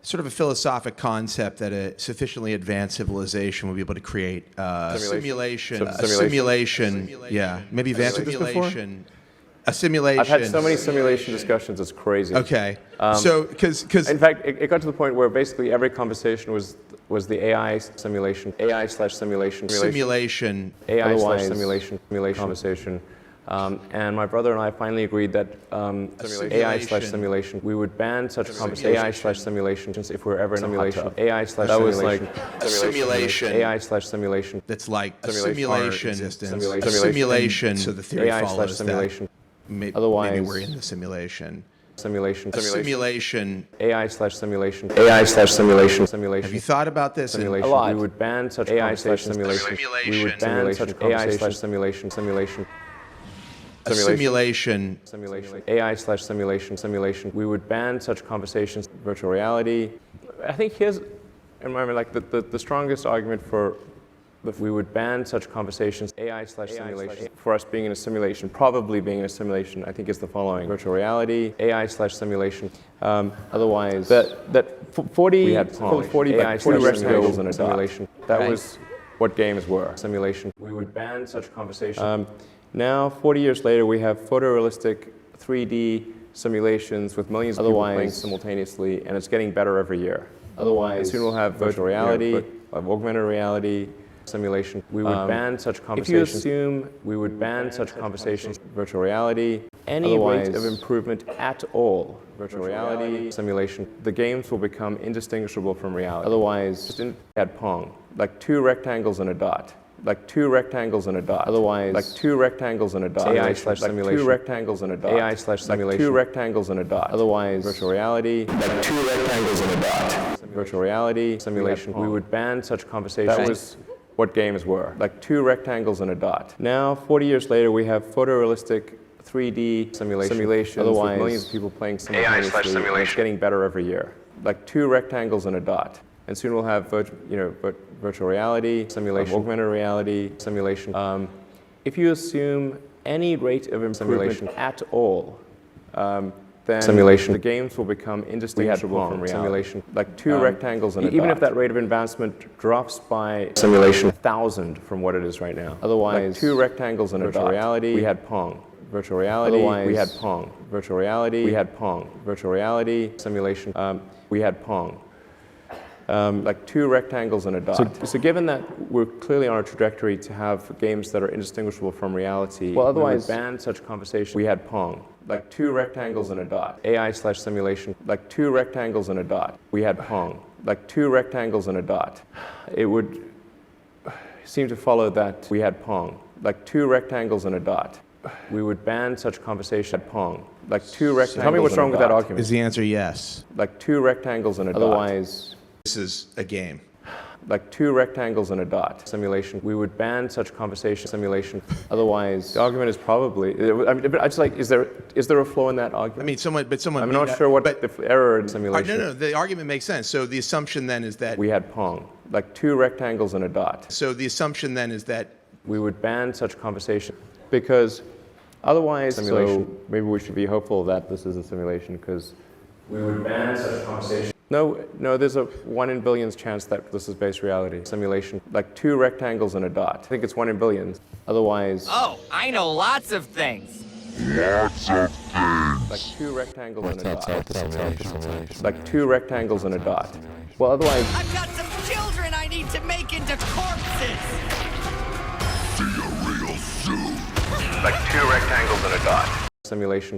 sort of a philosophic concept that a sufficiently advanced civilization will be able to create simulation. Yeah, maybe you've answered this before. A simulation. I've had so many simulation discussions, it's crazy. Okay. So, because in fact, it got to the point where basically every conversation was the AI simulation, AI/simulation, AI/simulation conversation. And my brother and I finally agreed that AI/simulation, we would ban such conversations, AI/simulations, if we're ever in simulation. AI/simulation. That was like a simulation. AI/simulation. That's like a simulation. Simulation. So the theory follows that. Otherwise, maybe we're in the simulation. Simulation. Simulation. AI/simulation. AI/simulation. Have you thought about this? A lot. We would ban such AI/simulation. We would ban such AI/simulation. Simulation. Simulation. AI/simulation. We would ban such conversations. Virtual reality. I think here's, like the strongest argument for we would ban such conversations. AI/simulation. For us being in a simulation, probably being in a simulation, I think is the following: virtual reality, AI/simulation. Otherwise, that 40 rectangles in a simulation. That was what games were. Simulation. We would ban such conversations. Now, 40 years later, we have photorealistic 3D simulations with millions of people playing simultaneously, and it's getting better every year. Otherwise, soon we'll have virtual reality, augmented reality, simulation. We would ban such conversations. If you assume we would ban such conversations, virtual reality, any rate of improvement at all, virtual reality, simulation, the games will become indistinguishable from reality. Otherwise, just add Pong, like two rectangles and a dot. Like two rectangles and a dot. Otherwise, like two rectangles and a dot. AI/simulation. Two rectangles and a dot. AI/simulation. Two rectangles and a dot. Otherwise, virtual reality. Like two rectangles and a dot. Virtual reality, simulation. We would ban such conversations. That was what games were. Like two rectangles and a dot. Now, 40 years later, we have photorealistic 3D simulations. Otherwise, with millions of people playing simultaneously. And it's getting better every year. Like two rectangles and a dot. And soon we'll have virtual reality, simulation, augmented reality, simulation. If you assume any rate of improvement at all, then simulation, the games will become indistinguishable from reality. Simulation, like two rectangles and a dot. Even if that rate of advancement drops by simulation 1,000 from what it is right now. Otherwise, like two rectangles and a dot. Reality, we had Pong. Virtual reality, we had Pong. Virtual reality, we had Pong. Virtual reality, simulation, we had Pong. Like two rectangles and a dot. So given that we're clearly on a trajectory to have games that are indistinguishable from reality, well, otherwise, we would ban such conversations. We had Pong, like two rectangles and a dot. AI/simulation, like two rectangles and a dot. We had Pong, like two rectangles and a dot. It would seem to follow that we had Pong, like two rectangles and a dot. We would ban such conversations at Pong, like two rectangles. Tell me what's wrong with that argument. Is the answer yes? Like two rectangles and a dot. Otherwise, this is a game. Like two rectangles and a dot. Simulation. We would ban such conversation. Simulation. Otherwise, the argument is probably. I mean, but I just like, is there a flaw in that argument? I mean, someone. I'm not sure what the error in simulation. No. The argument makes sense. So the assumption then is that we had Pong, like two rectangles and a dot. So the assumption then is that we would ban such conversation because otherwise, simulation. So maybe we should be hopeful that this is a simulation because we would ban such conversation. No, there's a 1 in billions chance that this is base reality. Simulation, like two rectangles and a dot. I think it's 1 in billions. Otherwise... Oh, I know lots of things. Lots of things. Like two rectangles and a dot. Like two rectangles and a dot. Well, otherwise... I've got some children I need to make into corpses. See you real soon. Like two rectangles and a dot. Simulation.